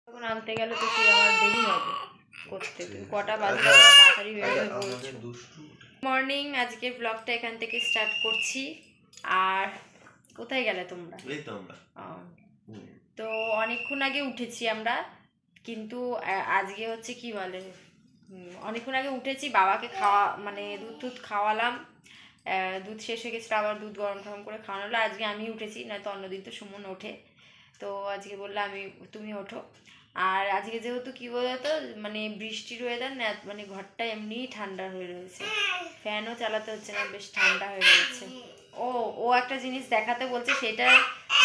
তখন আনতে গেলে তো সেই আমার দেরি হবে করতে, কটা বাজে তাড়াতাড়ি বেরোবে বলছো। মর্নিং, আজকে ব্লগটা এখান থেকে স্টার্ট করছি। আর কোথায় গেলে তোমরা? তো অনেকক্ষণ আগে উঠেছি আমরা, কিন্তু আজকে হচ্ছে কি বলে, অনেকক্ষণ আগে উঠেছি, বাবাকে খাওয়া মানে দুধ খাওয়ালাম, দুধ শেষ হয়ে গেছিলো, আবার দুধ গরম করে খাওয়ানো হলো। আজকে আমি উঠেছি, নয়তো অন্যদিন তো সুমন ওঠে, তো আজকে বললাম তুমি ওঠো। আর আজকে যেহেতু কি বলতো, মানে বৃষ্টির ওয়েদার না, মানে ঘরটা এমনিই ঠান্ডা হয়ে রয়েছে, ফ্যানও চালাতে হচ্ছে না, বেশ ঠান্ডা হয়ে রয়েছে। ও একটা জিনিস দেখাতে বলছে, সেটা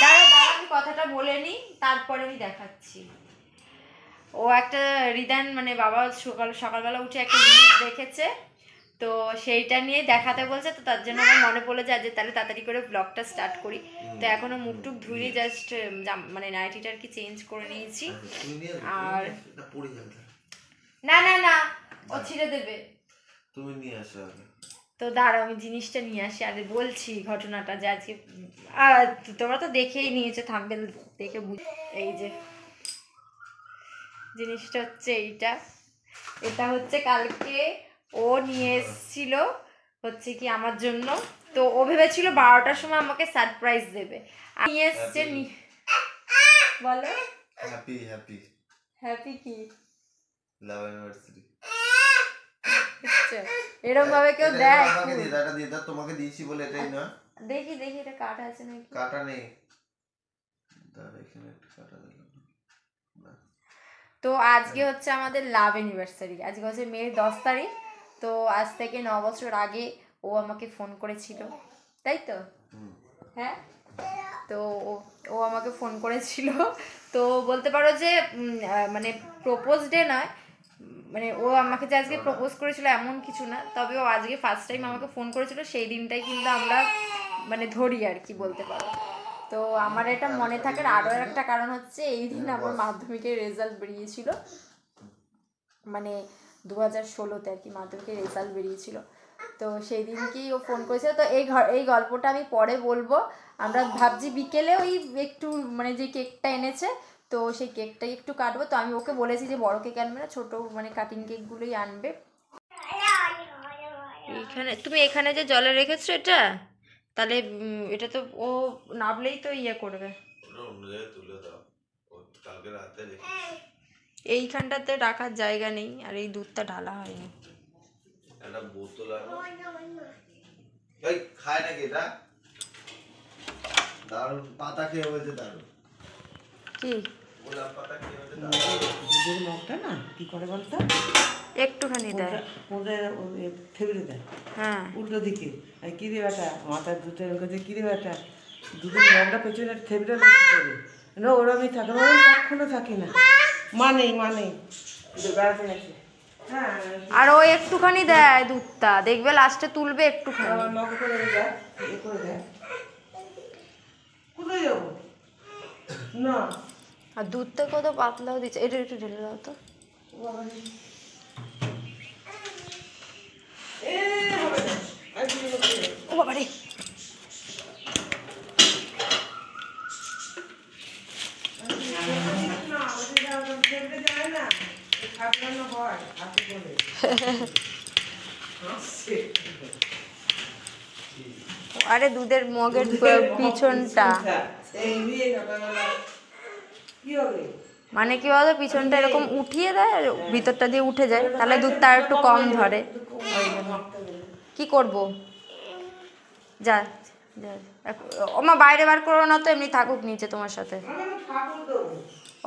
দাঁড়া আমি কথাটা বলে নিই, তারপরে আমি দেখাচ্ছি। ও একটা রিদান মানে বাবা সকালবেলা উঠে একটা জিনিস দেখেছে, তো সেইটা নিয়ে দেখাতে বলছে, তো তার জন্য আমার মনে পড়ে যায় যে তাহলে তাড়াতাড়ি করে ব্লগটা স্টার্ট করি। তো এখনো মুখ টুক ধুইনি, জাস্ট মানে নাইটিটা আর কি চেঞ্জ করে নিয়েছি। আর না না না, ও ছিঁড়ে দেবে, তুমি নিয়ে আসো। তো দাঁড়াও আমি জিনিসটা নিয়ে আসি, আর বলছি ঘটনাটা যে আজকে তোমরা তো দেখেই নিয়েছো, থাম্বনেল দেখে এই যে জিনিসটা হচ্ছে এটা হচ্ছে কালকে ও নিয়ে এসেছিল হচ্ছে কি আমার জন্য। তো ও ভেবেছিল 12টার সময় আমাকে সারপ্রাইজ দেবে, নিয়ে এসছে। বলো হ্যাপি হ্যাপি হ্যাপি কি লাভ অ্যানিভার্সারি। এরকম ভাবে কেউ দেয়? আমাকে দিয়ে দাও, এটা দিয়ে দাও, তোমাকে দিয়েছি বলে এটাই না। দেখি এটা কাটা আছে নাকি? কাটা নেই, দাঁড়া এখানে একটা কাটা দিলাম। তো আজকে হচ্ছে আমাদের লাভ অ্যানিভার্সারি, আজকে হচ্ছে মের 10 তারিখ। তো আজ থেকে 9 বছর আগে ও আমাকে ফোন করেছিল, তাই তো? হ্যাঁ, তো ও আমাকে ফোন করেছিল। তো বলতে পারো যে মানে প্রপোজ ডে নয়, মানে ও আমাকে যে আজকে প্রপোজ করেছিল এমন কিছু না, তবে ও আজকে ফার্স্ট টাইম আমাকে ফোন করেছিল, সেই দিনটাই কিন্তু আমরা মানে ধরি আর কি বলতে পারো। তো আমার এটা মনে থাকার আরও একটা কারণ হচ্ছে, এই দিন আমার মাধ্যমিকের রেজাল্ট বেরিয়েছিল, মানে 2016-তে আর কি মাধ্যমিকের রেজাল্ট বেরিয়েছিল। তো সেই দিনকেই ও ফোন করেছিল। তো এই গল্পটা আমি পরে বলবো। আমরা ভাবছি বিকেলে ওই একটু মানে যে কেকটা এনেছে, তো সেই কেকটাই একটু কাটবো। তো আমি ওকে বলেছি যে বড় কেক আনবে না, ছোটো মানে কাটিং কেকগুলোই আনবে। এইখানে তুমি এখানে যে জলে রেখেছো এটা, তাহলে এটা তো ও নামলেই তো ইয়ে করবে। এইখানটাতে রাখার জায়গা নেই, আর এই দুধটা ঢালা হয়নি। একটা বোতল খায় নাকি এটা? দারুণ পাতা খেয়ে বলছে দারুণ। কি গোলাপ পাতা খেয়ে বলছে দুধের মগটা না কি করে বলতো, একটুখানি দেয় ফেবরে দেয়, হ্যাঁ উল্টো দিকে। আর কি রে বেটা, মাথার দুধের কাছে কি রে বেটা, দুধের মগটা পেছনে ফেবরে করে না, ওরমই থাকে, ওরম কখনো থাকে না, নেই বেড়াতে গেছে। আর ও একটুখানি দেয় দুধটা, দেখবে লাস্টে তুলবে একটুখানি। না আর দুধটা কত পাতলাও দিচ্ছে, এটা একটু ঢেলে দাও তো। ও বাবা রে, আরে দুধের মগের পিছনটা মানে কি বলতো, পিছনটা এরকম উঠিয়ে দেয় আর ভিতরটা দিয়ে উঠে যায়, তাহলে দুধটা আর একটু কম ধরে। কি করব, যা ওমা বাইরে বার করো না তো, এমনি থাকুক নিচে তোমার সাথে।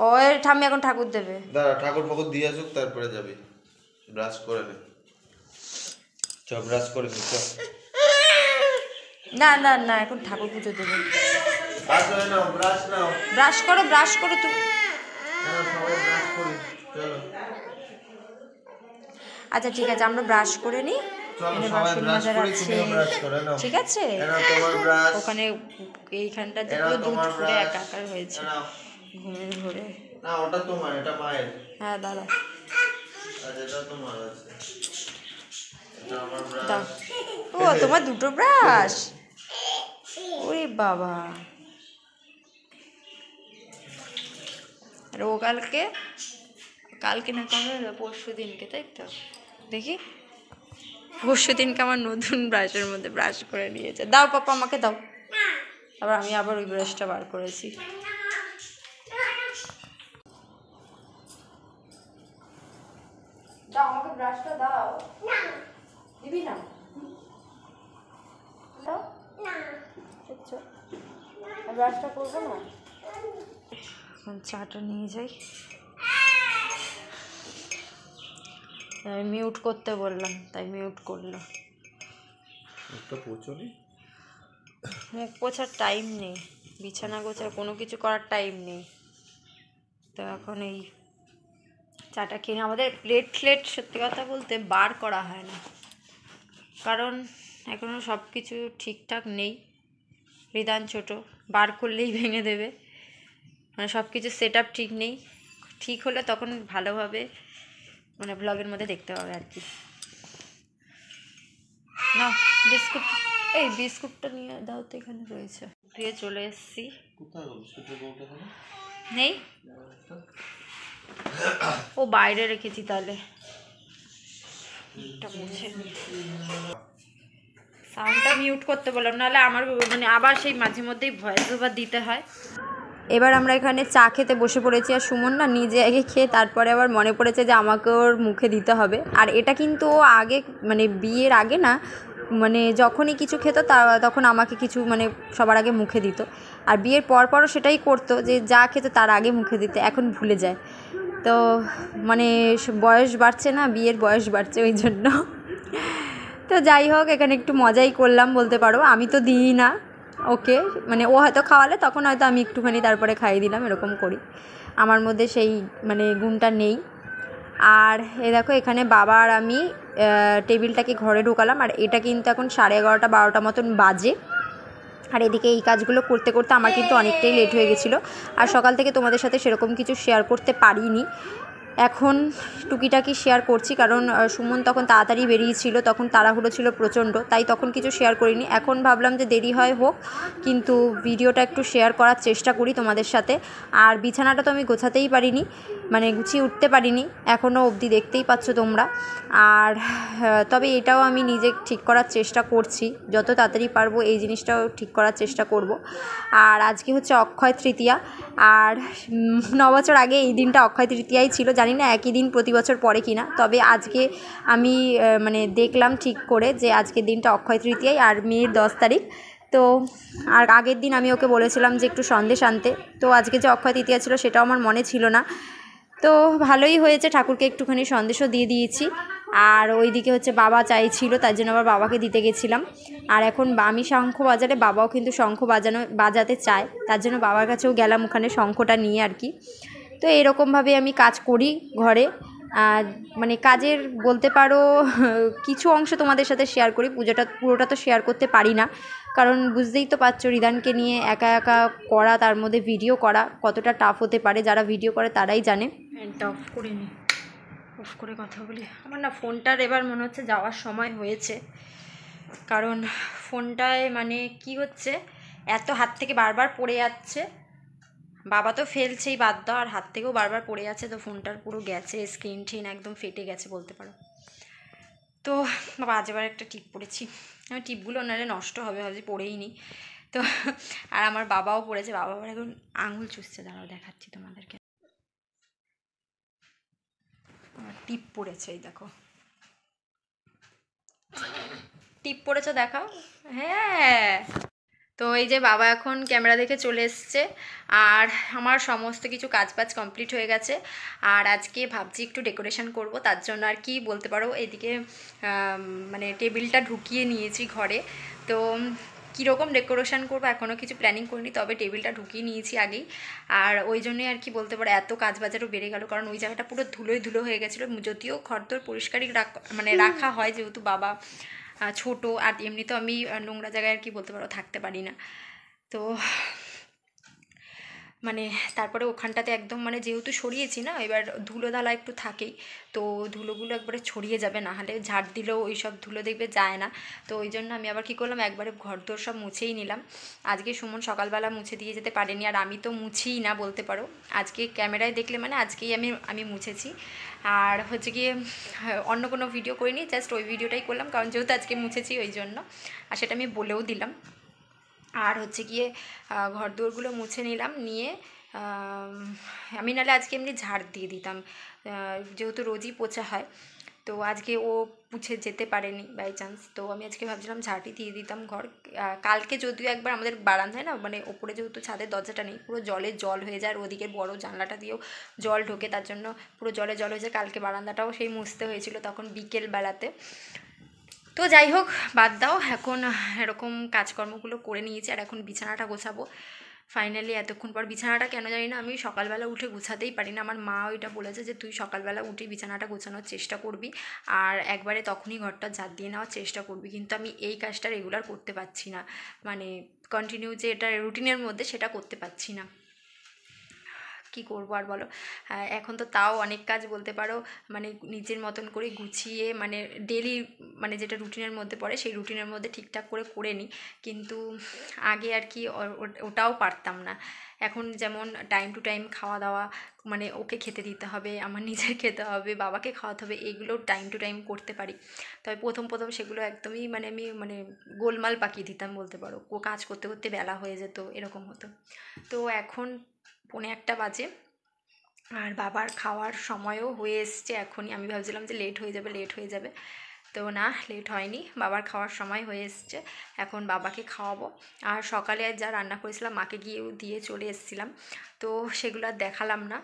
ও ঠাম্মি এখন ঠাকুর দেবে, দাঁড়া ঠাকুর ফাকুর দিয়ে আসুক তারপরে যাবি। ব্রাশ করে নে, চ ব্রাশ করে নে, চ। না না না, এখন ঠাকুর পুজো দেবে। ব্রাশ করো তুমি। আচ্ছা ঠিক আছে, আমরা ব্রাশ করে নিই, বাসন মাজার আছে, ঠিক আছে? ওখানে এইখানটা পুরো দুধ ফুটে একাকার হয়েছে ঘুমের ঘরে। না ওটা তোমার, এটা মায়ের। হ্যাঁ দাঁড়া, এটা তোমার আছে, এটা আমার ব্রাশ। ও তোমার দুটো ব্রাশ, ওরে বাবা। আর ও কালকে না কবে হলো, পরশু দিনকে, তাই তো দেখি পরশু দিনকে আমার নতুন ব্রাশের মধ্যে ব্রাশ করে নিয়েছে। দাও পাপা আমাকে দাও। আবার আমি আবার ওই ব্রাশটা বার করেছি। দাও আমাকে ব্রাশটা দাও। দিবি না? দাও না, আচ্ছা ব্রাশটা করবো না। এখন চাটা নিয়ে যাই। আমি মিউট করতে বললাম, তাই মিউট করলো। মুখ পোছার টাইম নেই, বিছানা গোছার কোনো কিছু করার টাইম নেই। তো এখন এই চাটা খেয়ে, আমাদের প্লেট সত্যি কথা বলতে বার করা হয় না, কারণ এখনও সব কিছু ঠিকঠাক নেই। রিদান ছোট, বার করলেই ভেঙে দেবে, মানে সব কিছু সেট আপ ঠিক নেই। ঠিক হলে তখন ভালোভাবে মানে ব্লগের মধ্যে দেখতে পাবে আর কি। না বিস্কুট, এই বিস্কুটটা নিয়ে দাও তো, এখানে রয়েছে। দিয়ে চলে এসেছি। নেই, ও বাইরে রেখেছি, তাহলে সাউন্ডটা মিউট করতে বললাম, নাহলে আমার মানে আবার সেই মাঝে মধ্যেই ভয়েস ওভার দিতে হয়। এবার আমরা এখানে চা খেতে বসে পড়েছি, আর সুমন না নিজে আগে খেয়ে তারপরে আবার মনে পড়েছে যে আমাকে ওর মুখে দিতে হবে। আর এটা কিন্তু ও আগে মানে বিয়ের আগে না, মানে যখনই কিছু খেত তখন আমাকে কিছু মানে সবার আগে মুখে দিত। আর বিয়ের পরও সেটাই করতো, যে যা খেত তার আগে মুখে দিতে, এখন ভুলে যায়। তো মানে বয়স বাড়ছে না, বিয়ের বয়স বাড়ছে ওই জন্য। তো যাই হোক, এখানে একটু মজাই করলাম বলতে পারো। আমি তো দিই না ওকে, মানে ও হয়তো খাওয়ালে তখন হয়তো আমি একটুখানি তারপরে খাইয়ে দিলাম, এরকম করি। আমার মধ্যে সেই মানে গুণটা নেই। আর দেখো এখানে বাবা আর আমি টেবিলটাকে ঘরে ঢোকালাম, আর এটা কিন্তু এখন 11:30 12টা মতন বাজে। আর এদিকে এই কাজগুলো করতে করতে আমার কিন্তু অনেকটাই লেট হয়ে গেছিলো, আর সকাল থেকে তোমাদের সাথে সেরকম কিছু শেয়ার করতে পারিনি। এখন টুকিটাকি শেয়ার করছি, কারণ সুমন তখন তাড়াতাড়ি বেরিয়েছিল, তখন তাড়াহুড়ো ছিল প্রচণ্ড, তাই তখন কিছু শেয়ার করিনি। এখন ভাবলাম যে দেরি হয় হোক, কিন্তু ভিডিওটা একটু শেয়ার করার চেষ্টা করি তোমাদের সাথে। আর বিছানাটা তো আমি গোছাতেই পারিনি, মানে গুছিয়ে উঠতে পারিনি, এখনও অবধি দেখতেই পাচ্ছ তোমরা। আর তবে এটাও আমি নিজে ঠিক করার চেষ্টা করছি, যত তাড়াতাড়ি পারবো এই জিনিসটাও ঠিক করার চেষ্টা করব। আর আজকে হচ্ছে অক্ষয় তৃতীয়া, আর 9 বছর আগে এই দিনটা অক্ষয় তৃতীয়াই ছিল। জানি না একই দিন প্রতি বছর পড়ে কিনা, তবে আজকে আমি মানে দেখলাম ঠিক করে যে আজকের দিনটা অক্ষয় তৃতীয়াই, আর মেয়ের 10 তারিখ। তো আর আগের দিন আমি ওকে বলেছিলাম যে একটু সন্দেশ আনতে, তো আজকে যে অক্ষয় তৃতীয়া ছিল সেটাও আমার মনে ছিল না। তো ভালোই হয়েছে, ঠাকুরকে একটুখানি সন্দেশও দিয়ে দিয়েছি। আর ওইদিকে হচ্ছে বাবা চাইছিল, তার জন্য আবার বাবাকে দিতে গেছিলাম। আর এখন আমি শঙ্খ বাজালে বাবাও কিন্তু শঙ্খ বাজাতে চায়, তার জন্য বাবার কাছেও গেলাম ওখানে শঙ্খটা নিয়ে আর কি। তো এরকমভাবে আমি কাজ করি ঘরে। আর মানে কাজের বলতে পারো কিছু অংশ তোমাদের সাথে শেয়ার করি, পুরোটা তো শেয়ার করতে পারি না, কারণ বুঝতেই তো পারছো রিদানকে নিয়ে একা একা করা, তার মধ্যে ভিডিও করা কতটা টাফ হতে পারে, যারা ভিডিও করে তারাই জানে। ফ্যানটা অফ করে নি, অফ করে কথা বলি। আমার না ফোনটার এবার মনে হচ্ছে যাওয়ার সময় হয়েছে, কারণ ফোনটায় মানে কি হচ্ছে, এত হাত থেকে বারবার পড়ে যাচ্ছে। বাবা তো ফেলছেই বাদ দাও, আর হাত থেকেও বারবার পড়ে যাচ্ছে, তো ফোনটার পুরো গেছে, স্ক্রিন ঠিন একদম ফেটে গেছে বলতে পারো। তো বাবা আজ এবার একটা টিপ পড়েছি, আমি টিপগুলো নাহলে নষ্ট হবে ভাবছি পড়েই নি। তো আর আমার বাবাও পড়েছে, বাবা আবার এখন আঙুল চুষছে, দাঁড়াও দেখাচ্ছি তোমাদেরকে। আমার টিপ পড়েছে, এই দেখো টিপ পড়েছে, দেখাও। হ্যাঁ, তো এই যে বাবা এখন ক্যামেরা দেখে চলে এসছে, আর আমার সমস্ত কিছু কাজবাজ কমপ্লিট হয়ে গেছে। আর আজকে ভাবছি একটু ডেকোরেশন করব, তার জন্য আর কি বলতে পারো এদিকে মানে টেবিলটা ঢুকিয়ে নিয়েছি ঘরে। তো কীরকম ডেকোরেশন করবো এখনও কিছু প্ল্যানিং করিনি, তবে টেবিলটা ঢুকিয়ে নিয়েছি আগেই। আর ওই জন্যই আর কি বলতে পারো এত কাজ বাজারও বেড়ে গেল, কারণ ওই জায়গাটা পুরো ধুলোয় ধুলো হয়ে গেছিলো। যদিও ঘরদোর পরিষ্কারই মানে রাখা হয়, যেহেতু বাবা ছোট, আর এমনিতেও আমি নোংরা জায়গায় আর কি বলতে পারো থাকতে পারি না। তো মানে তারপরে ওখানটাতে একদম মানে যেহেতু সরিয়েছি না, এবার ধুলো ধালা একটু থাকেই, তো ধুলোগুলো একবারে ছড়িয়ে যাবে, না হলে ঝাড় দিলেও ওই সব ধুলো দেখবে যায় না। তো ওই জন্য আমি আবার কী করলাম, একবারে ঘরদোর সব মুছেই নিলাম। আজকে সুমন সকালবেলা মুছে দিয়ে যেতে পারেনি, আর আমি তো মুছিই না বলতে পারো, আজকে ক্যামেরায় দেখলে মানে আজকেই আমি মুছেছি। আর হচ্ছে গিয়ে অন্য কোনো ভিডিও করিনি, জাস্ট ওই ভিডিওটাই করলাম, কারণ যেহেতু আজকে মুছেছি ওই জন্য, আর সেটা আমি বলেও দিলাম। আর হচ্ছে গিয়ে ঘরদোরগুলো মুছে নিলাম, নিয়ে আমি নাহলে আজকে এমনি ঝাড় দিয়ে দিতাম, যেহেতু রোজই পোছা হয়, তো আজকে ও মুছে যেতে পারেনি বাই চান্স, তো আমি আজকে ভাবছিলাম ঝাড়টি দিয়ে দিতাম ঘর। কালকে যদিও একবার আমাদের বারান্দায় না, মানে ওপরে যেহেতু ছাদের দরজাটা নেই, পুরো জল হয়ে যায়, আর ওদিকে বড় জানলাটা দিয়েও জল ঢোকে, তার জন্য পুরো জল হয়ে যায়। কালকে বারান্দাটাও সেই মুছতে হয়েছিল, তখন বিকেল বেলাতে। তো যাই হোক, বাদ দাও, এখন এরকম কাজকর্মগুলো করে নিয়েছি, আর এখন বিছানাটা গোছাবো ফাইনালি। এতক্ষণ পর বিছানাটা কেন জানি না আমি সকালবেলা উঠে গুছাতেই পারি না, আমার মা ওইটা বলেছে যে তুই সকালবেলা উঠে বিছানাটা গোছানোর চেষ্টা করবি, আর একবারে তখনই ঘরটা ঝাড় দিয়ে নেওয়ার চেষ্টা করবি, কিন্তু আমি এই কাজটা রেগুলার করতে পারছি না, মানে কন্টিনিউ যে এটা রুটিনের মধ্যে সেটা করতে পারছি না। কি করবো আর বলো। এখন তো তাও অনেক কাজ বলতে পারো মানে নিজের মতন করে গুছিয়ে, মানে ডেলি মানে যেটা রুটিনের মধ্যে পড়ে সেই রুটিনের মধ্যে ঠিকঠাক করে নিই, কিন্তু আগে আর কি ওটাও পারতাম না। এখন যেমন টাইম টু টাইম খাওয়া দাওয়া, মানে ওকে খেতে দিতে হবে, আমার নিজের খেতে হবে, বাবাকে খাওয়াতে হবে, এগুলো টাইম টু টাইম করতে পারি। তবে প্রথম সেগুলো একদমই মানে আমি মানে গোলমাল পাকিয়ে দিতাম বলতে পারো, কাজ করতে করতে বেলা হয়ে যেত, এরকম হতো। তো এখন 1:45 বাজে, আর বাবার খাওয়ার সময়ও হয়ে এসছে এখনই। আমি ভাবছিলাম যে লেট হয়ে যাবে, তো না, লেট হয়নি, বাবার খাওয়ার সময় হয়ে এসছে। এখন বাবাকে খাওয়াবো। আর সকালে যা রান্না করেছিলাম মাকে গিয়েও দিয়ে চলে এসেছিলাম, তো সেগুলো আর দেখালাম না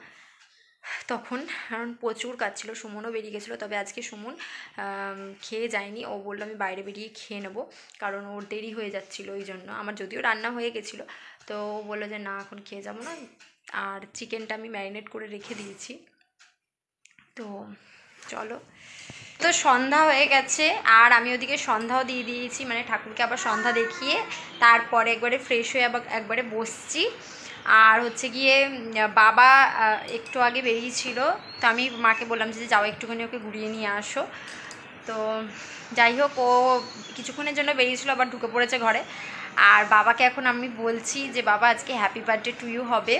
তখন, কারণ প্রচুর কাজ ছিল। সুমনও বেরিয়ে গেছিলো, তবে আজকে সুমন খেয়ে যায়নি, ও বললো আমি বাইরে বেরিয়ে খেয়ে নেবো, কারণ ওর দেরি হয়ে যাচ্ছিলো ওই জন্য। আমার যদিও রান্না হয়ে গেছিলো, তো ও বললো যে না এখন খেয়ে যাবো না। আর চিকেনটা আমি ম্যারিনেট করে রেখে দিয়েছি। তো চলো, তো সন্ধ্যা হয়ে গেছে, আর আমি ওদিকে সন্ধ্যাও দিয়ে দিয়েছি, মানে ঠাকুরকে আবার সন্ধ্যা দেখিয়ে তারপরে একবারে ফ্রেশ হয়ে আবার একবারে বসছি। আর হচ্ছে গিয়ে বাবা একটু আগে বেরিয়েছিল, তো আমি মাকে বললাম যে যাও একটুখানি ওকে ঘুরিয়ে নিয়ে আসো। তো যাই হোক, ও কিছুক্ষণের জন্য বেরিয়েছিল, আবার ঢুকে পড়েছে ঘরে। আর বাবাকে এখন আমি বলছি যে বাবা আজকে হ্যাপি বার্থডে টু ইউ হবে,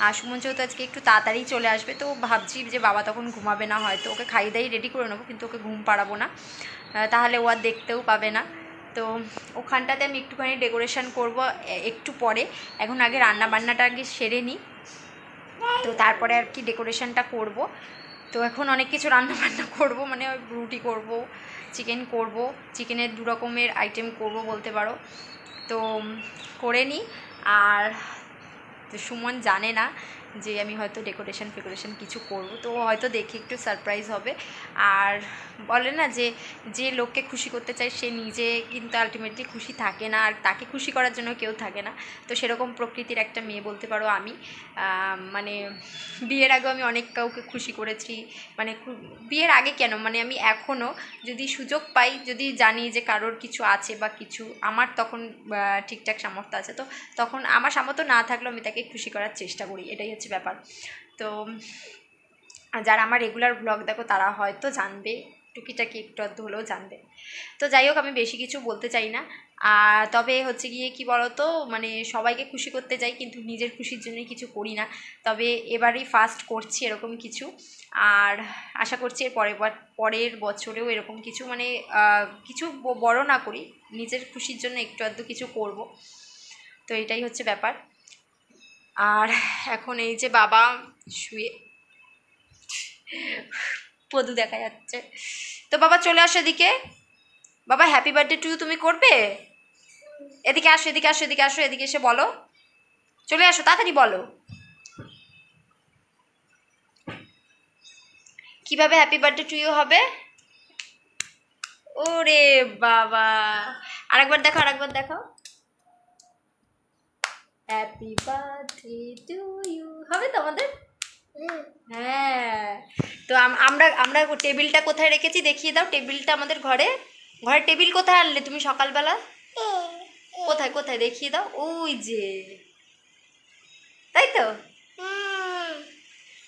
আর সুমন যেহেতু আজকে একটু তাড়াতাড়ি চলে আসবে, তো ভাবছি যে বাবা তখন ঘুমাবে না, হয়তো ওকে খাইয়ে দাইয়ে রেডি করে নেবো, কিন্তু ওকে ঘুম পাড়াবো না, তাহলে ও আর দেখতেও পাবে না। তো ওখানটাতে আমি একটুখানি ডেকোরেশন করব একটু পরে, এখন আগে রান্না বান্নাটা আগে সেরে নিই, তো তারপরে আর কি ডেকোরেশনটা করব। তো এখন অনেক কিছু রান্না বান্না করব, মানে রুটি করব, চিকেন করব, চিকেনের 2 রকমের আইটেম করব বলতে পারো, তো করে নিই। আর সুমন জানে না যে আমি হয়তো ডেকোরেশন কিছু করব, তো হয়তো দেখে একটু সারপ্রাইজ হবে। আর বলে না যে যে লোককে খুশি করতে চায় সে নিজে কিন্তু আলটিমেটলি খুশি থাকে না, আর তাকে খুশি করার জন্য কেউ থাকে না। তো সেরকম প্রকৃতির একটা মেয়ে বলতে পারো আমি। মানে বিয়ের আগেও আমি অনেক কাউকে খুশি করেছি, মানে বিয়ের আগে কেন, মানে আমি এখনও যদি সুযোগ পাই, যদি জানি যে কারোর কিছু আছে বা কিছু আমার তখন ঠিকঠাক সামর্থ্য আছে, তো তখন আমার সামর্থ্য না থাকলেও আমি তাকে খুশি করার চেষ্টা করি, এটাই হচ্ছে ব্যাপার। তো যারা আমার রেগুলার ব্লগ দেখো তারা হয়তো জানবে, টুকিটাকি একটু আধটু হলেও জানবে। তো যাই হোক, আমি বেশি কিছু বলতে চাই না। তবে হচ্ছে গিয়ে কি বলতো, মানে সবাইকে খুশি করতে চাই, কিন্তু নিজের খুশির জন্যই কিছু করি না। তবে এবারেই ফার্স্ট করছি এরকম কিছু, আর আশা করছি এর পরের বছরেও এরকম কিছু, মানে কিছু বড় না করি, নিজের খুশির জন্য একটু আধটু কিছু করব। তো এটাই হচ্ছে ব্যাপার। আর এখন এই যে বাবা শুয়ে পদু দেখা যাচ্ছে, তো বাবা চলে আসো এদিকে। বাবা হ্যাপি বার্থডে টু ইউ তুমি করবে? এদিকে আসো, এদিকে এসে বলো, চলে আসো তাড়াতাড়ি বলো কিভাবে হ্যাপি বার্থডে টু ইউ হবে। ওরে বাবা, আরেকবার দেখো হ্যাপি বার্থডে টু ইউ হবে তো আমাদের। হ্যাঁ, তো আমরা টেবিলটা কোথায় রেখেছি দেখিয়ে দাও, টেবিলটা আমাদের ঘরের টেবিল কোথায় আনলে তুমি সকালবেলা? কোথায় দেখিয়ে দাও, ওই যে তাই তো,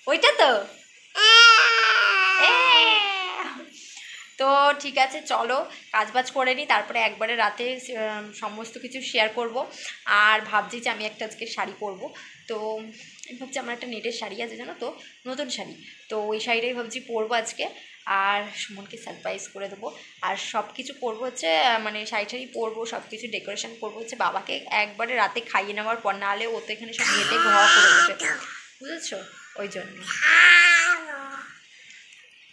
ওইটা তো। তো ঠিক আছে, চলো কাজবাজ করে নিই, তারপরে একবারে রাতে সমস্ত কিছু শেয়ার করব। আর ভাবছি যে আমি একটা আজকে শাড়ি পরবো, তো আমি ভাবছি আমার একটা নেটের শাড়ি আছে জানো তো, নতুন শাড়ি, তো ওই শাড়িটাই ভাবছি পরবো আজকে। আর সুমনকে সারপ্রাইজ করে দেবো। আর সব কিছু করবো হচ্ছে মানে শাড়ি পরবো, সব কিছু ডেকোরেশন করবো হচ্ছে বাবাকে একবারে রাতে খাইয়ে নেওয়ার পর, নাহলে ও তো এখানে সব ঘেটে ঘ করে দেবে, বুঝেছো, ওই জন্য।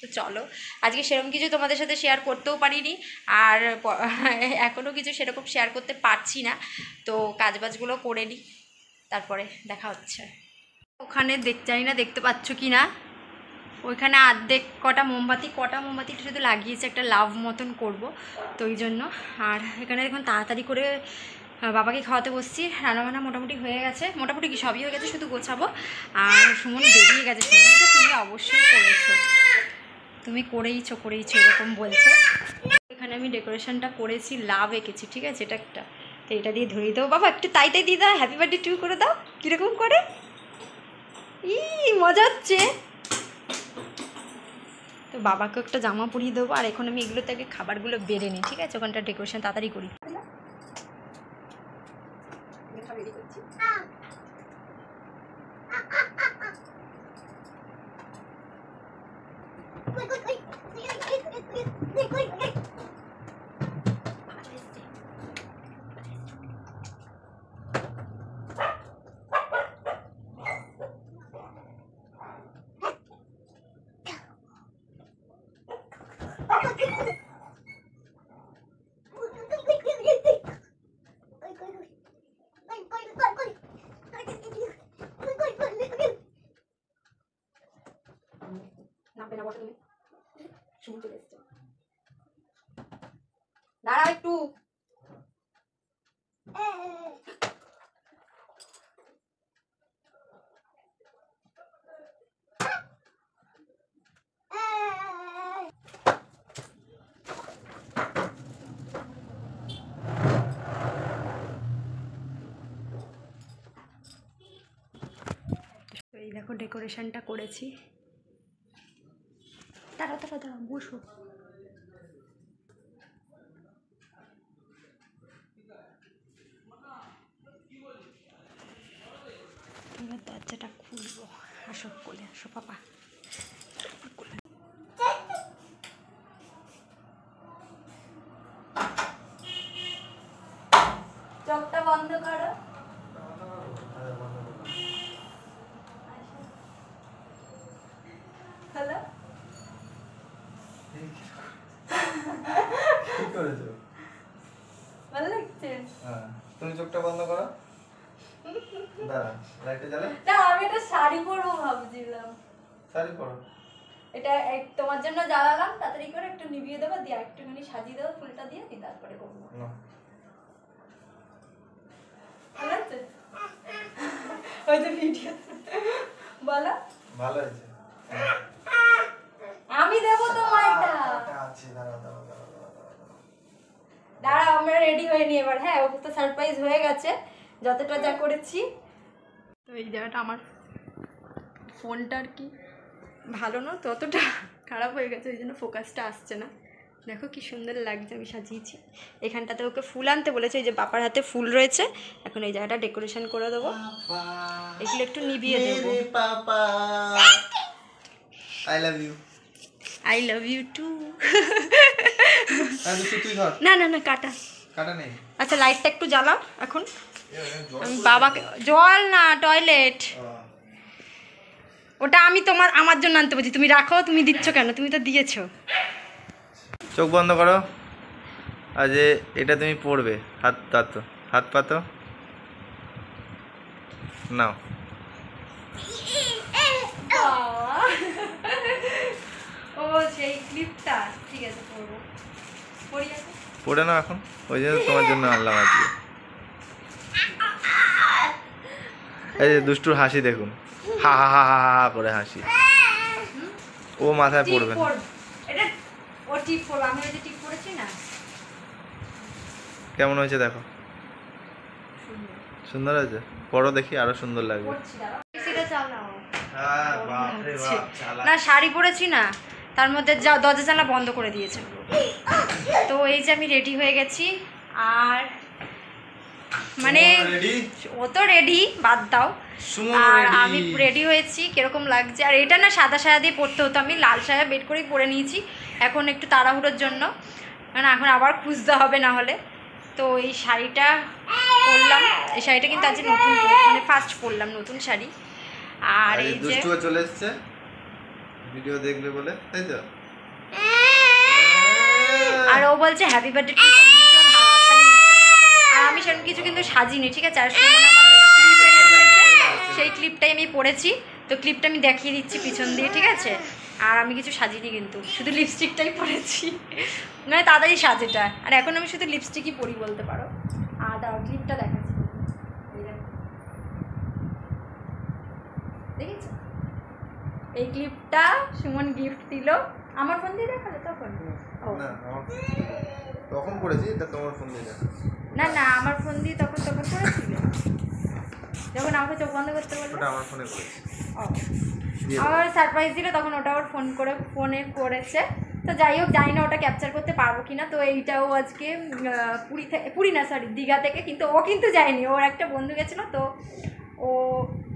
তো চলো, আজকে সেরকম কিছু তোমাদের সাথে শেয়ার করতেও পারিনি, আর এখনও কিছু সেরকম শেয়ার করতে পারছি না। তো কাজবাজগুলো করে নিই, তারপরে দেখা হচ্ছে। ওখানে জানি না দেখতে পাচ্ছ কি না, ওইখানে অর্ধেক কটা মোমবাতিটা শুধু লাগিয়েছে, একটা লাভ মতন করব, তো ওই জন্য। আর এখানে দেখুন তাড়াতাড়ি করে বাবাকে খাওয়াতে বসছি, রান্নাবান্না মোটামুটি হয়ে গেছে, মোটামুটি কি সবই হয়ে গেছে, শুধু গোছাবো। আর সুমন বেরিয়ে গেছে, সুমনকে তুমি অবশ্যই করেছো, তুমি করেইছো এরকম বলছে। এখানে আমি ডেকোরেশনটা করেছি, লাভ এঁকেছি, ঠিক আছে, এটা একটা, তো এটা দিয়ে ধরিয়ে দেবো। বাবা একটু তাই দিয়ে দাও, হ্যাপি বার্থডে টু করে দাও, কীরকম করে, মজা হচ্ছে। তো বাবাকে একটা জামা পরিয়ে দেবো, আর এখন আমি এগুলো থেকে খাবারগুলো বেড়ে নিই, ঠিক আছে, ওখানটা ডেকোরেশন তাড়াতাড়ি করি। দাঁড়াও একটু, এই দেখো ডেকোরেশনটা করেছি, দাঁড়াও বসো। এবার দরজাটা খুলবো, আসো কোলে আসো পাপা, চোখটা বন্ধ করো। হ্যালো, কি করেছো? ভালো লাগছে? হ্যাঁ, তুমি চোখটা বন্ধ করো। দাঁড়া, লাইটটা জ্বালা। না, আমি এটা শাড়ি পরবো ভাবছিলাম। শাড়ি পরো। এটা তোমার জন্য জ্বালালাম, তাড়াতাড়ি করে একটু নিভিয়ে দেবো, দিয়ে একটুখানি সাজিয়ে দেবো ফুলটা দিয়ে, তারপরে করবো। না, ভালো লাগছে? ওই যে ভিডিও বলো। ভালো হয়েছে। আমি দেবো তোমার এটা। আচ্ছা, দাঁড়াও। দাঁড়াও, আমরা রেডি হয়ে নি এবার। হ্যাঁ, ও তো সারপ্রাইজ হয়ে গেছে যতটা যা করেছি। তো এই জায়গাটা আমার ফোনটা আর কি ভালো না, তো অতটা খারাপ হয়ে গেছে, ওই জন্য ফোকাসটা আসছে না। দেখো কি সুন্দর লাগছে, আমি সাজিয়েছি। এখানটাতে ওকে ফুল আনতে বলেছে, এই যে বাবার হাতে ফুল রয়েছে, এখন এই জায়গাটা ডেকোরেশন করে দেবো, এগুলো একটু নিভিয়ে দেবো। I love you. I love you too. না কাটা নেই। আচ্ছা, লাইটটা একটু জ্বালাও এখন। আমি বাবাকে, জল না, টয়লেট, ওটা আমি আমার জন্য আনতে বলছি, তুমি রাখো। তুমি দিচ্ছ কেন, তুমি তো দিয়েছো। চোখ বন্ধ করো, আজ এটা তুমি পড়বে। হাত পাতো নাও। ও সেই ক্লিপটা, ঠিক আছে পড়বো, পড়ে নাও এখন, ওই জন্য তোমার জন্য আনলাম আজকে। এই যে দুষ্টুর হাসি দেখুন, হা হা হা হা হা করে হাসি। ও মাথায় পড়বে না। এটা ও টিপ পড়বে, আমি ওই যে টিপ পড়েছি না। কেমন হয়েছে দেখো, সুন্দর আছে, পরো দেখি আরো সুন্দর লাগবে। সেটা চালাও। না শাড়ি পরেছি না, তার মধ্যে দরজা জানলা বন্ধ করে দিয়েছে। তো এই যে আমি রেডি হয়ে গেছি, আর মানে ও তো রেডি, বাদ দাও, আর আমি রেডি হয়েছি। কিরকম লাগছে? আর এটা না সাদা সায়া দিয়ে পরতে হতো, আমি লাল সায়া বের করেই পরে নিয়েছি এখন একটু তাড়াহুড়োর জন্য, মানে এখন আবার খুঁজতে হবে না হলে। তো এই শাড়িটা পরলাম, এই শাড়িটা কিন্তু আজ নতুন, মানে ফার্স্ট পরলাম নতুন শাড়ি। আর এই যে চলে এসেছে ভিডিও দেখবে বলে, তাই তো? আর ও বলছে হ্যাপি বার্থডে টু, ভীষণ হাততালি দিচ্ছে। আর আমি সেরকম কিছু কিন্তু সাজিনি, ঠিক আছে? আর সুমন আমার জন্য ক্লিপ এনে দিয়েছে, সেই ক্লিপটাই আমি পরেছি। তো ক্লিপটা আমি দেখিয়ে দিচ্ছি পিছন দিয়ে, ঠিক আছে? আর আমি কিছু সাজিনি, কিন্তু শুধু লিপস্টিকটাই পরেছি, মানে তাড়াতাড়ি সাজেটা। আর এখন আমি শুধু লিপস্টিকই পরি বলতে পারো। আর দাও ক্লিপটা দেখাচ্ছি, দেখেছো? এই ক্লিপটা সুমন গিফট দিল। আমার ফোন দিয়ে দেখালে তখন? তখন করেছি, এটা তোমার ফোন দিয়ে দেখা। না না, আমার ফোন দিয়ে তখন করেছিলে, যখন আমাকে চোখ বন্ধ করতে বললো। ওটা আমার ফোনে করেছি। আমার সারপ্রাইজ দিল তখন, ওটা ওর ফোনে করেছে। তো যাই হোক, জানি না ওটা ক্যাপচার করতে পারবো কিনা। তো এইটাও আজকে পুরী না, সরি, দীঘা থেকে, কিন্তু ও কিন্তু যায়নি, ওর একটা বন্ধু গেছিলো। তো ও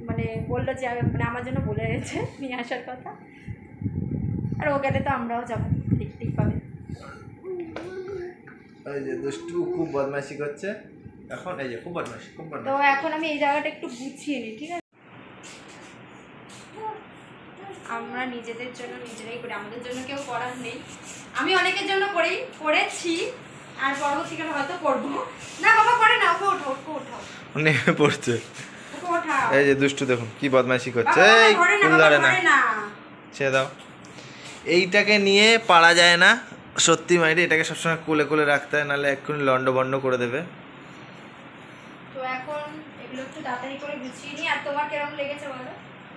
মানে বললো যে মানে আমার জন্য বলে গেছে নিয়ে আসার কথা। আর ও গেলে তো আমরাও যাবো, ঠিক পাবে। এই যে দুষ্টু খুব বদমাশি করছে এখন, এই যে খুব বদমাশি। তো এখন আমি এই জায়গাটা একটু গুছিয়ে নিই, ঠিক আছে? আমরা নিজেদের জন্য নিজেরাই করি, আমাদের জন্য কেউ করার নেই। আমি অনেকের জন্য করেছি, আর পরবর্তীকালে হয়তো করবো না। বাবা করে না, ওকে ওঠাও নেমে পড়ছে। এই যে দুষ্টু দেখুন কি বদমাশি করছে, এই ফুল ধরে না, ছেড়ে দাও। এইটাকে নিয়ে পারা যায় না সত্যি মাইরে, এটাকে সবসময় কোলে কোলে রাখতে হয়, নাহলে এক্ষুনি লন্ডভন্ড করে দেবে। তো এখন এগুলো একটু তাড়াতাড়ি করে গুছিয়ে নিই। আর তোমার কেমন লেগেছে বলো?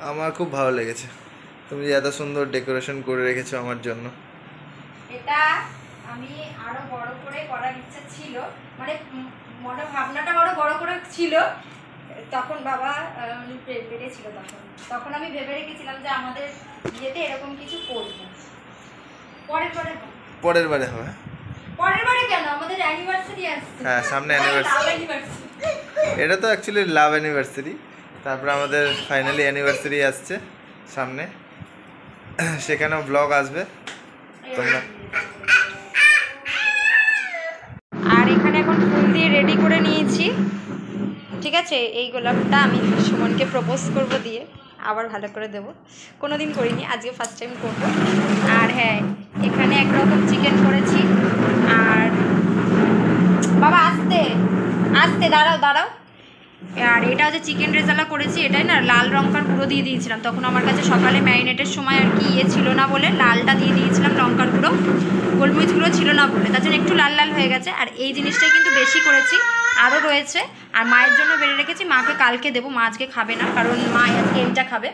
আমার খুব ভালো লেগেছে, তুমি যে এত সুন্দর ডেকোরেশন করে রেখেছো আমার জন্য। এটা আমি আরো বড় করে করার ইচ্ছা ছিল, মানে মনে ভাবনাটা বড় করে ছিল তখন। বাবা পেরেছিল তখন আমি ভেবে রেখেছিলাম যে আমাদের বিয়েতে এরকম কিছু করব। পরের বারে হবে। পরের বারে কেন? আমাদের অ্যানিভার্সারি আসছে। হ্যাঁ, সামনে অ্যানিভার্সারি। এটা তো অ্যাকচুয়ালি লাভ অ্যানিভার্সারি, তারপর আমাদের ফাইনালি অ্যানিভার্সারি আসছে সামনে, সেখানেও ব্লগ আসবে তোমরা। আর এখানে এখন ফুল দিয়ে রেডি করে নিয়েছি, ঠিক আছে? এই গোলাপটা আমি সুমনকে প্রপোজ করব দিয়ে, আবার ভালো করে দেবো। কোনো দিন করিনি, আজকে ফার্স্ট টাইম করবো। আর হ্যাঁ, এখানে একরকম চিকেন করেছি। আর বাবা আস্তে দাঁড়াও। আর এটা হচ্ছে চিকেন রেজালা করেছি, এটাই না লাল লঙ্কার গুঁড়ো দিয়ে দিয়েছিলাম তখন। আমার কাছে সকালে ম্যারিনেটের সময় আর কি ছিল না বলে লালটা দিয়ে দিয়েছিলাম, লঙ্কার গুঁড়ো, গোলমরিচগুলো ছিল না বলে, তার জন্য একটু লাল হয়ে গেছে। আর এই জিনিসটাই কিন্তু বেশি করেছি, আরও রয়েছে। আর মায়ের জন্য বেড়ে রেখেছি, মাকে কালকে দেবো, মা আজকে খাবে না, কারণ মা আজকে এইটা খাবে।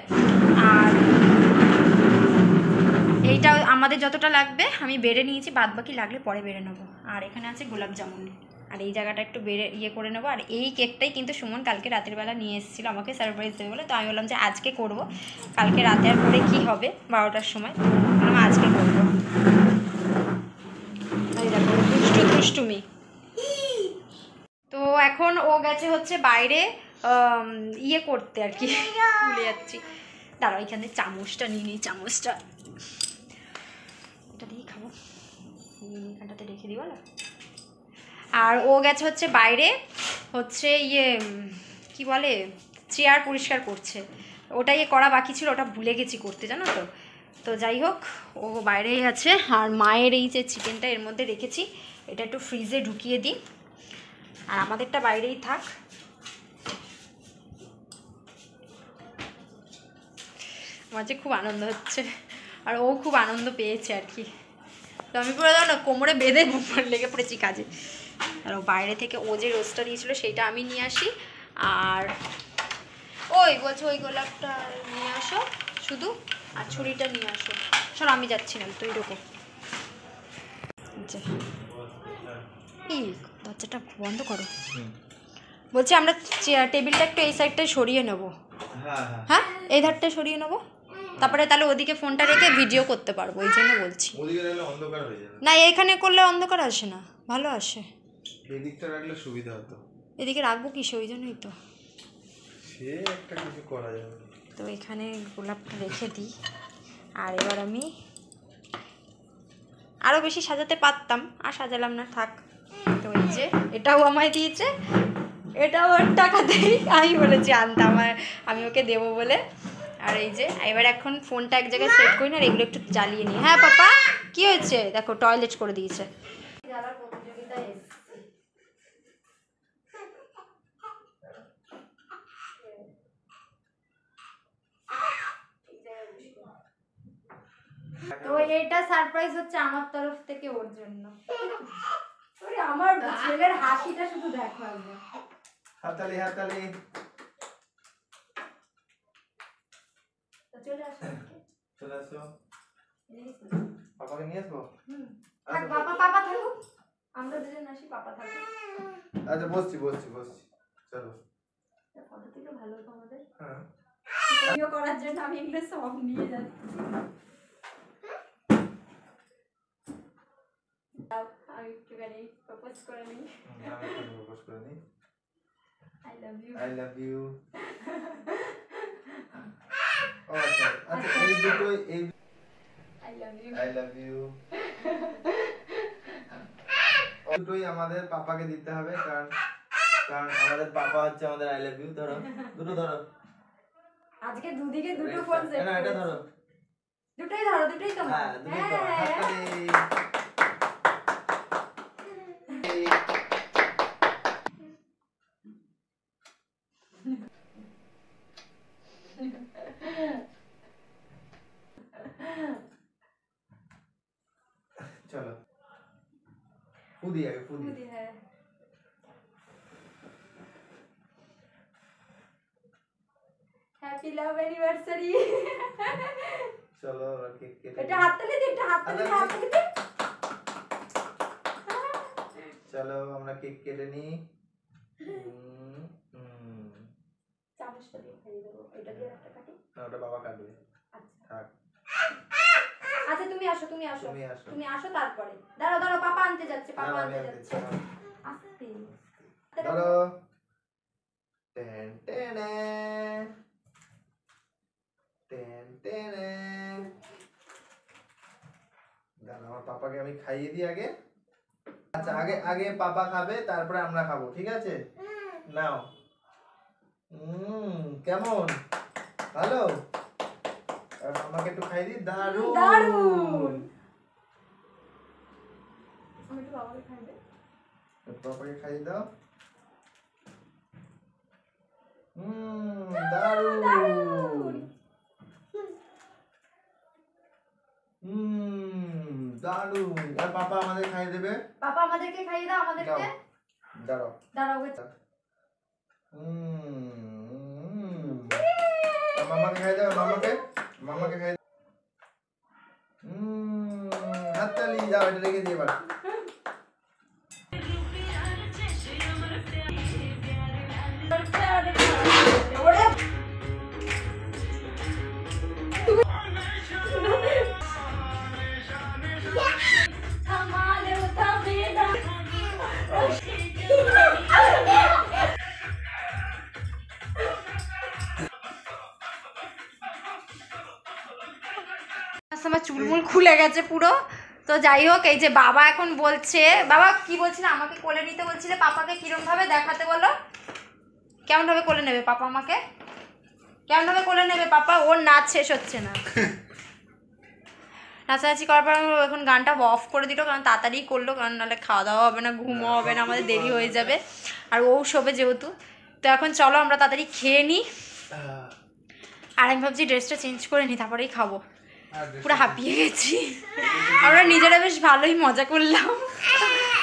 আর এইটা আমাদের যতটা লাগবে আমি বেড়ে নিয়েছি, বাদ বাকি লাগলে পরে বেড়ে নেবো। আর এখানে আছে গোলাপ জামুন, আর এই জায়গাটা একটু করে নেবো। আর এই কেকটাই কিন্তু সুমন কালকে রাতের বেলা নিয়ে এসেছিলো আমাকে সারপ্রাইজ দেবে বলে। তো আমি বললাম যে আজকে করব, কালকে রাতে আর করে কি হবে 12টার সময়, বললাম আজকে করবো। এই দেখো দুষ্টুমি। তো এখন ও গেছে হচ্ছে বাইরে করতে আর কি, ভুলে যাচ্ছি। দাঁড়াও, এখানে চামচটা নিয়ে নিই, চামচটা এটা দিয়েই খাবো, এখানটাতে রেখে দিই বলো। আর ও গেছে হচ্ছে বাইরে, হচ্ছে কি বলে, চেয়ার পরিষ্কার করছে, ওটাই করা বাকি ছিল, ওটা ভুলে গেছি করতে, জানো তো। তো যাই হোক, ও বাইরেই আছে। আর মায়ের এই যে চিকেনটা এর মধ্যে রেখেছি, এটা একটু ফ্রিজে ঢুকিয়ে দিই, আর আমাদেরটা বাইরেই থাক। আমার যে খুব আনন্দ হচ্ছে, আর ও খুব আনন্দ পেয়েছে আর কি। তো আমি পুরো না কোমরে বেঁধে লেগে পড়েছি কাজে। আর ও বাইরে থেকে ও যে রোজটা দিয়েছিলো সেইটা আমি নিয়ে আসি। আর বলছে ওই গোলাপটা নিয়ে আসো শুধু, আর ছুরিটা নিয়ে আসো। সর, আমি যাচ্ছিলাম, তুই ঢোকো। এই দরজাটা বন্ধ করো। বলছি আমরা টেবিলটা একটু এই সাইডটায় সরিয়ে নেব। হ্যাঁ হ্যাঁ হ্যাঁ এই ধারটা সরিয়ে নেব, তারপরে তাহলে ওদিকে ফোনটা রেখে ভিডিও করতে পারবো, ওই জন্য বলছি। ওদিকে রাখলে অন্ধকার হয়ে যাবে। না এখানে করলে অন্ধকার আসে না, ভালো আসে। এই দিকটা রাখলে সুবিধা হতো। এদিকে রাখবো কিসে, ওই জন্যই তো। সে একটা কিছু করা যাবে। তো এখানে গোলাপটা রেখে দিই। আর এবার আমি আরও বেশি সাজাতে পারতাম, আর সাজালাম না, থাক। তো এই যে এটাও আমায় দিয়েছে, এটাও ওর টাকাতেই আমি বলেছি আনতে, আমি ওকে দেবো বলে। আর এই যে এবার এখন ফোনটা এক জায়গায় সেট করি না, আর এগুলো একটু জ্বালিয়ে নিই। হ্যাঁ পাপা কি হয়েছে? দেখো টয়লেট করে দিয়েছে। তো এটা সারপ্রাইজ হচ্ছে আমার তরফ থেকে ওর জন্য। আমার ছেলের হাসিটা শুধু দেখো একবার। হাততালি হাততালি। চলে আসো, চলে আসো। পাপাকে নিয়ে আসবো? থাক বাবা, পাপা থাকুক, আমরা দুজন আসি, পাপা থাকুক। আচ্ছা বসছি বসছি বসছি, চলো। ফটো থেকে ভালো তো আমাদের। হ্যাঁ ভিডিও করার জন্য আমি এগুলো সব নিয়ে যাচ্ছি। আমি একটুখানি প্রপোজ করে নিই। আমি প্রপোজ করে নিই। I love you. I love you. ও আচ্ছা আচ্ছা, এই দুটোই এই I love you. I love you দুটোই আমাদের পাপাকে দিতে হবে, কারণ আমাদের পাপা হচ্ছে আমাদের আই লাভ ইউ। ধরো দুটো ধরো। আজকে দুদিকে দুটো ফোন সেট না এটা ধরো, দুটোই ধরো, দুটোই তো। হ্যাঁ দুটোই ধরো। হাততালি। চলো ফুদি আগে ফুদি। হ্যাঁ হ্যাপি লাভ অ্যানিভার্সারি। চলো কেক কেটে এটা হাততালি দে, এটা হাততালি দে, হাততালি দে। চলো আমরা কেক কেটে নিই। চামচটা দিয়ে খাইয়ে দেবো, এটা দিয়ে একটা কাটি। না ওটা বাবা কাটবে। আচ্ছা থাক। আচ্ছা তুমি আসো, তুমি আসো, তুমি আসো। তুমি আসো তারপরে। দাঁড়াও দাঁড়াও, পাপা আনতে যাচ্ছে, না, পাপা না, আনতে আমি যাচ্ছে। আস্তে ধরো। টেন টেনে টেন টেনে। দাঁড়া আমার পাপাকে আমি খাইয়ে দিই আগে। আচ্ছা আগে আগে পাপা খাবে, তারপরে আমরা খাবো, ঠিক আছে? নাও। কেমন? ভালো? আর মামাকে একটু খাইয়ে দিই। দারুণ দারুণ। আমি একটু বাবাকে খাইয়ে দে। পাপাকে খাইয়ে দাও। দারুণ। দারুণ। আর পাপা আমাদের খাইয়ে দেবে। পাপা আমাদেরকে খাইয়ে দাও, আমাদেরকে। দাঁড়াও দাঁড়াও। মামাকে খাইয়ে দাও, মামাকে খাইয়ে দাও। হাততালি দাও, এটা রেখে দিয়ে এবার। আমার চুলমুল খুলে গেছে পুরো। তো যাই হোক, এই যে বাবা এখন বলছে, বাবা কি বলছিল, আমাকে কোলে নিতে বলছিলে, পাপাকে কিরম ভাবে দেখাতে বলো, কেমন ভাবে কোলে নেবে পাপা আমাকে, কেমন ভাবে কোলে নেবে পাপা? ওর নাচ শেষ হচ্ছে না। নাচানাচি করার পর এখন গানটা অফ করে দিল, কারণ তাড়াতাড়ি করলো, কারণ নাহলে খাওয়া দাওয়া হবে না, ঘুমও হবে না, আমাদের দেরি হয়ে যাবে, আর ও শোবে যেহেতু। তো এখন চলো আমরা তাড়াতাড়ি খেয়ে নিই। আর আমি ভাবছি ড্রেসটা চেঞ্জ করে নিই, তারপরেই খাবো। পুরো হাঁপিয়ে গেছি। আমরা নিজেরা বেশ ভালোই মজা করলাম,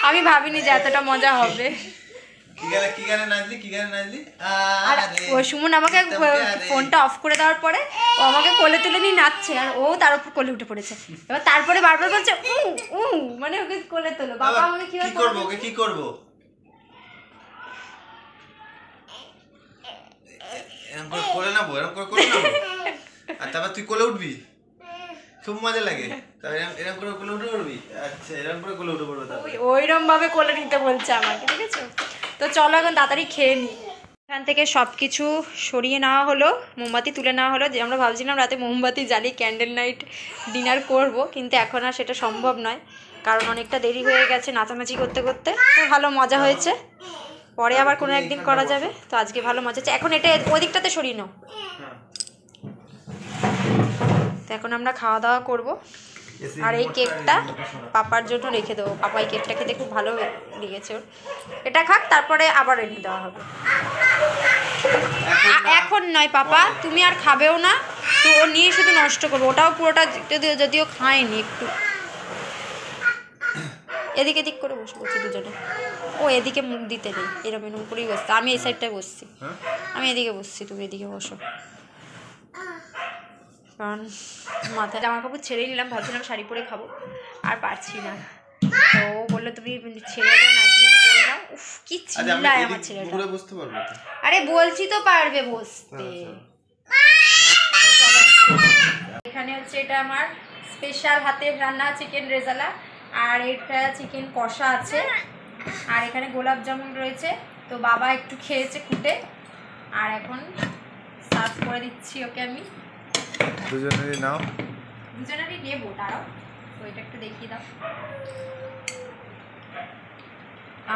আমি ভাবিনি যে এতটা মজা হবে। আর ও সুমন আমাকে ফোনটা অফ করে দেওয়ার পরে ও আমাকে কোলে তুলে নিয়ে নাচছে, আর ও তার উপর কোলে উঠে পড়েছে। এবার তারপরে বারবার বলছে মানে ওকে কোলে তোলো। বাবা আমাকে কি করবো, ওকে কি করবো? এরকম করে কোলে নেবো, এরকম করে কোলে নেবো, আর তারপর তুই কোলে উঠবি, খুব মজা লাগে। তারপর এরকম করে কোলে উঠে পড়বি। আচ্ছা, এরকম করে কোলে উঠে পড়বো। তারপর ওইরকম ভাবে কোলে নিতে বলছে আমাকে, ঠিক আছে? তো চলো এখন তাড়াতাড়ি খেয়ে নিই। এখান থেকে সব কিছু সরিয়ে নেওয়া হলো, মোমবাতি তুলে নেওয়া হলো। যে আমরা ভাবছিলাম রাতে মোমবাতি জ্বালিয়ে ক্যান্ডেল নাইট ডিনার করব, কিন্তু এখন আর সেটা সম্ভব নয়, কারণ অনেকটা দেরি হয়ে গেছে নাচানাচি করতে করতে। তো ভালো মজা হয়েছে, পরে আবার কোনো একদিন করা যাবে। তো আজকে ভালো মজা হচ্ছে। এখন এটা ওই দিকটাতে সরিয়ে নাও। তো এখন আমরা খাওয়া দাওয়া করব, আর এই কেকটা পাপার জন্য রেখে দেবো। পাপা এই কেকটা খেতে খুব ভালো লেগেছে ওর। এটা খাক, তারপরে আবার এনে দেওয়া হবে। এখন নয় পাপা, তুমি আর খাবেও না, তো ও নিয়ে শুধু নষ্ট করবো। ওটাও পুরোটা যদিও খায়নি, একটু এদিকে এদিক করে বসে বসে দুজনে। ও এদিকে মুখ দিতে নেই, এরকম এরকম করেই বসতে। আমি এই সাইডটায় বসছি, আমি এদিকে বসছি, তুমি এদিকে বসো। কারণ মাথায় জামা কাপড় ছেড়েই নিলাম, ভাবছিলাম শাড়ি পরে খাবো, আর পারছি না। তো ও বললো তুমি ছেড়ে দাও না, যদি পরে নাও। উফ কি চিল্লায় আমার ছেলেটা। আরে বলছি তো পারবে বসতে। এখানে হচ্ছে এটা আমার স্পেশাল হাতের রান্না চিকেন রেজালা, আর এটা চিকেন কষা আছে, আর এখানে গোলাপ জামুন রয়েছে। তো বাবা একটু খেয়েছে খুঁটে, আর এখন সার্ভ করে দিচ্ছি ওকে আমি। দুজনেরই নাও, দুজনেরই নেবো, তারাও তো এটা একটু দেখিয়ে দাও।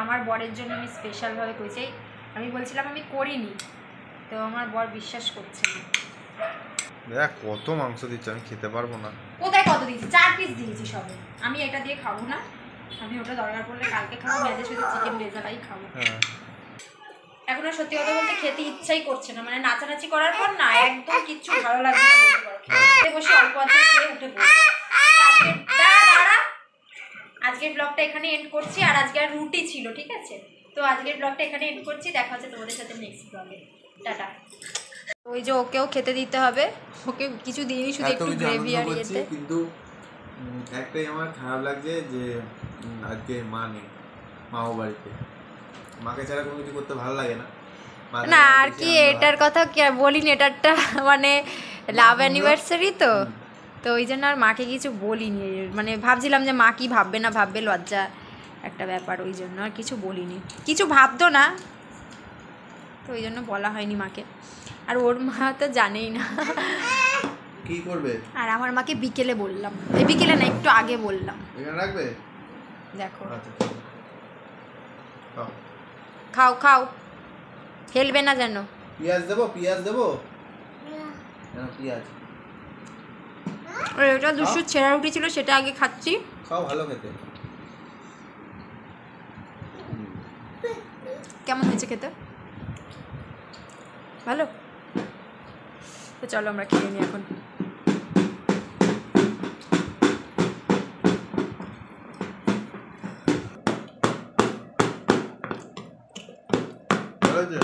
আমার বরের জন্য আমি স্পেশালভাবে করেছি। আমি বলছিলাম আমি করিনি, তো আমার বর বিশ্বাস করছে না। দেখ কত মাংস দিচ্ছে, আমি খেতে পারবো না। কোথায় কত দিয়েছি? 4 পিস দিয়েছি সবে। আমি এটা দিয়ে খাবো না, আমি ওটা দরকার পড়লে কালকে খাবো, ভেজে শুধু চিকেন রেজালাই খাবো। এখন আর সত্যি কথা বলতে খেতে ইচ্ছাই করছে না, মানে নাচানাচি করার পর না একদম কিচ্ছু ভালো লাগছে না বলতে পারো। খেতে বসে অল্প আছে খেয়ে উঠে পড়বো। আজকের ব্লগটা এখানে এন্ড করছি, আর আজকে আর রুটি ছিল, ঠিক আছে? তো আজকের ব্লগটা এখানে এন্ড করছি, দেখা হচ্ছে তোমাদের সাথে নেক্সট ব্লগে। টাটা। ওই যে ওকেও খেতে দিতে হবে, ওকে কিছু দিইনি, শুধু একটু গ্রেভি আর ইয়েতে। কিন্তু একটাই আমার খারাপ লাগছে যে আজকে মা নেই, মাও বাড়িতে। মাকে ছাড়া কোনো কিছু করতে ভালো লাগে না। না আর কি, এটার কথা কি আর বলিনি, এটারটা মানে লাভ অ্যানিভার্সারি তো, তো ওই জন্য আর মাকে কিছু বলিনি। মানে ভাবছিলাম যে মা কি ভাববে না ভাববে, লজ্জা একটা ব্যাপার, ওই জন্য আর কিছু বলিনি। কিছু ভাবতো না, তো ওই জন্য বলা হয়নি মাকে। আর ওর মা তো জানেই না কি করবে। আর আমার মাকে বিকেলে বললাম, এই বিকেলে না একটু আগে বললাম। এখানে রাখবে, দেখো আচ্ছা খাও খাও, ফেলবে না যেন। পেঁয়াজ দেবো, পেঁয়াজ দেবো, পেঁয়াজ। ওটা দুশো ছেঁড়া রুটি ছিল, সেটা আগে খাচ্ছি। খাও, ভালো খেতে। কেমন হয়েছে খেতে? ভালো। তো চলো আমরা খেয়ে নিই এখন। ভালো হয়েছে।